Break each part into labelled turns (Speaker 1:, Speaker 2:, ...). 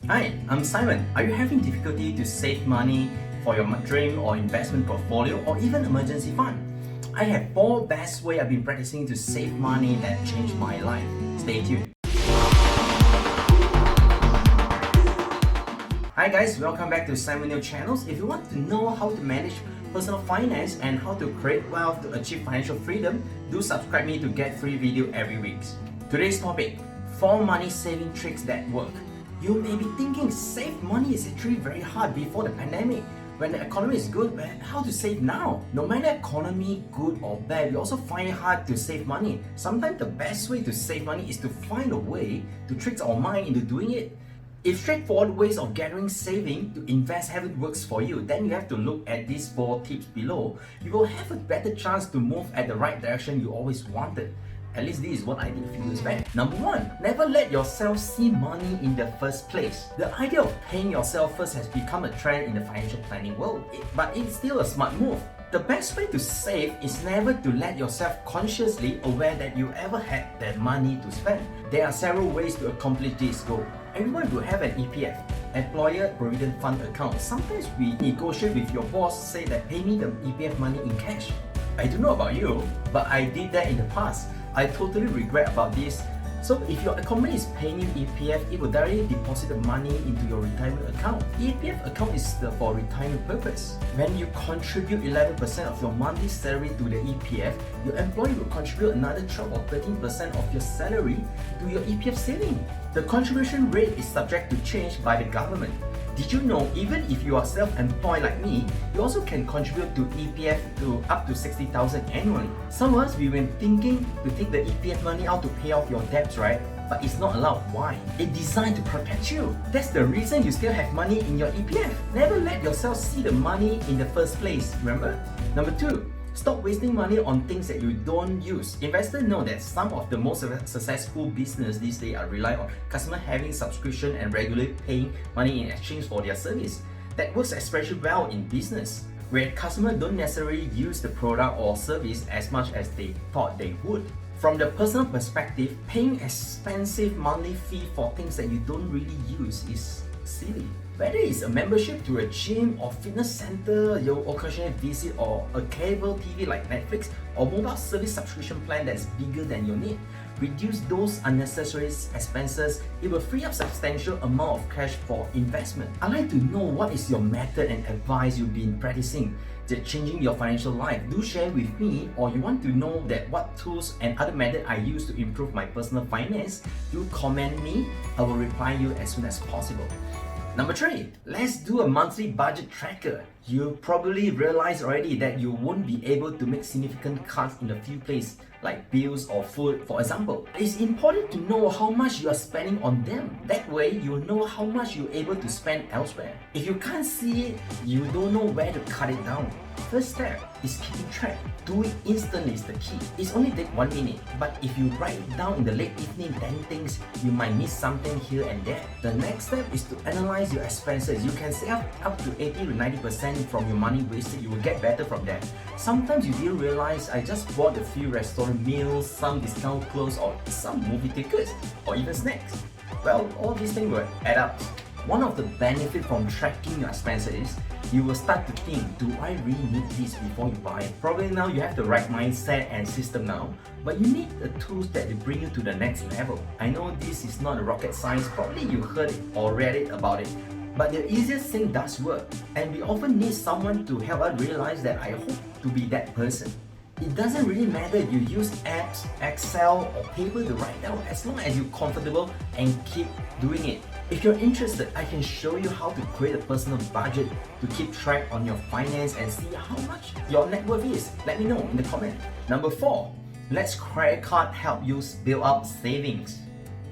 Speaker 1: Hi, I'm Simon. Are you having difficulty to save money for your dream or investment portfolio or even emergency fund? I have 4 best ways I've been practicing to save money that changed my life. Stay tuned. Hi guys, welcome back to SimonNeoh channels. If you want to know how to manage personal finance and how to create wealth to achieve financial freedom, do subscribe me to get free video every week. Today's topic, 4 money saving tricks that work. You may be thinking save money is actually very hard before the pandemic. When the economy is good, how to save now? No matter economy good or bad, we also find it hard to save money. Sometimes the best way to save money is to find a way to trick our mind into doing it. If straightforward ways of gathering saving to invest haven't works for you, then you have to look at these 4 tips below. You will have a better chance to move at the right direction you always wanted. At least this is what I did a few years back. Number 1, never let yourself see money in the first place. The idea of paying yourself first has become a trend in the financial planning world, but it's still a smart move. The best way to save is never to let yourself consciously aware that you ever had that money to spend. There are several ways to accomplish this goal. Everyone will have an EPF, Employer Provident Fund account. Sometimes we negotiate with your boss, say that pay me the EPF money in cash. I don't know about you, but I did that in the past. I totally regret about this. So if your company is paying you EPF, it will directly deposit the money into your retirement account. EPF account is for retirement purpose. When you contribute 11% of your monthly salary to the EPF, your employer will contribute another 12 or 13% of your salary to your EPF saving. The contribution rate is subject to change by the government. Did you know even if you are self-employed like me, you also can contribute to EPF to up to 60,000 annually? Some of us, we've been thinking to take the EPF money out to pay off your debts, right? But it's not allowed. Why? It's designed to protect you. That's the reason you still have money in your EPF. Never let yourself see the money in the first place, remember? Number 2, stop wasting money on things that you don't use. Investors know that some of the most successful business these days are rely on customers having subscription and regularly paying money in exchange for their service. That works especially well in business, where customers don't necessarily use the product or service as much as they thought they would. From the personal perspective, paying expensive monthly fee for things that you don't really use is silly. Whether it's a membership to a gym or fitness center, your occasional visit, or a cable TV like Netflix, or mobile service subscription plan that's bigger than your need, reduce those unnecessary expenses. It will free up substantial amount of cash for investment. I'd like to know what is your method and advice you've been practicing that changing your financial life. Do share with me, or you want to know that what tools and other methods I use to improve my personal finance, do comment me. I will reply you as soon as possible. Number 3, let's do a monthly budget tracker. You probably realize already that you won't be able to make significant cuts in a few places like bills or food, for example. It's important to know how much you are spending on them. That way, you'll know how much you're able to spend elsewhere. If you can't see it, you don't know where to cut it down. First step is keeping track. Do it instantly is the key. It's only take 1 minute, but if you write it down in the late evening, then things you might miss something here and there. The next step is to analyze your expenses. You can save up to 80 to 90% from your money wasted. You will get better from that. Sometimes you didn't realize I just bought a few restaurant meals, some discount clothes, or some movie tickets, or even snacks. Well, all these things will add up. One of the benefits from tracking your expenses is you will start to think, do I really need this before you buy it? Probably now you have the right mindset and system now, but you need the tools that will bring you to the next level. I know this is not a rocket science, probably you heard it or read it about it, but the easiest thing does work, and we often need someone to help us realize that. I hope to be that person. It doesn't really matter if you use apps, Excel, or paper to write down, as long as you're comfortable and keep doing it. If you're interested, I can show you how to create a personal budget to keep track on your finance and see how much your net worth is. Let me know in the comment. Number 4, let credit card help you build up savings.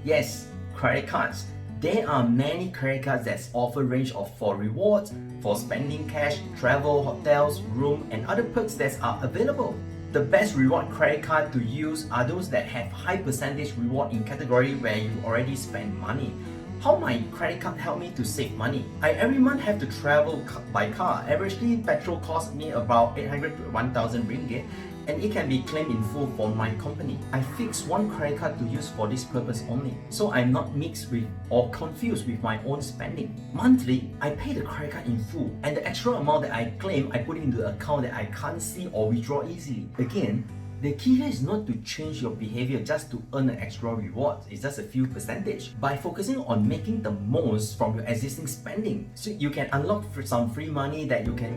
Speaker 1: Yes, credit cards. There are many credit cards that offer range for rewards, for spending cash, travel, hotels, room, and other perks that are available. The best reward credit card to use are those that have high percentage reward in category where you already spend money. How my credit card help me to save money? I every month have to travel by car. Averagely, petrol costs me about 800 to 1,000 ringgit. and it can be claimed in full for my company. I fix one credit card to use for this purpose only, so I'm not mixed with or confused with my own spending. Monthly, I pay the credit card in full, and the extra amount that I claim, I put it into an account that I can't see or withdraw easily. Again, the key here is not to change your behavior just to earn an extra reward. It's just a few percentage. By focusing on making the most from your existing spending, so you can unlock some free money that you can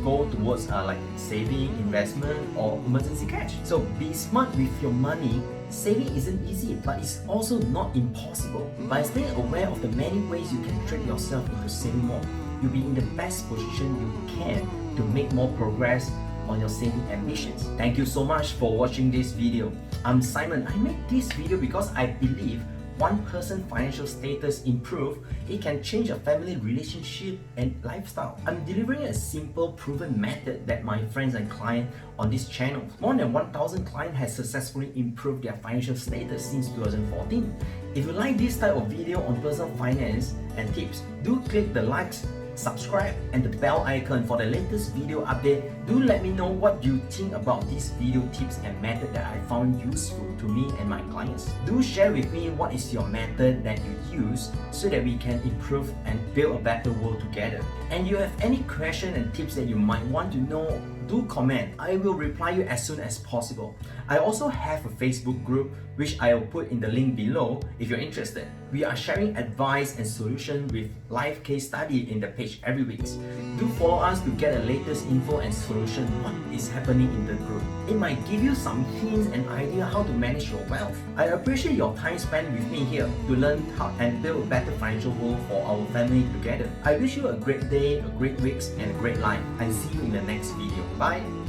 Speaker 1: go towards like saving, investment, or emergency cash. So be smart with your money. Saving isn't easy, but it's also not impossible. By staying aware of the many ways you can trick yourself into saving more, you'll be in the best position you can to make more progress on your saving ambitions. Thank you so much for watching this video. I'm Simon. I made this video because I believe one person's financial status improve, it can change a family relationship and lifestyle. I'm delivering a simple, proven method that my friends and clients on this channel. More than 1,000 clients have successfully improved their financial status since 2014. If you like this type of video on personal finance and tips, do click the likes, subscribe and the bell icon for the latest video update. Do let me know what you think about these video tips and method that I found useful to me and my clients. Do share with me what is your method that you use so that we can improve and build a better world together. And you have any question and tips that you might want to know, do comment. I will reply you as soon as possible. I also have a Facebook group which I will put in the link below if you're interested. We are sharing advice and solutions with live case study in the page every week. Do follow us to get the latest info and solution what is happening in the group. It might give you some hints and idea how to manage your wealth. I appreciate your time spent with me here to learn how and build a better financial world for our family together. I wish you a great day, a great week and a great life, and see you in the next video. Bye!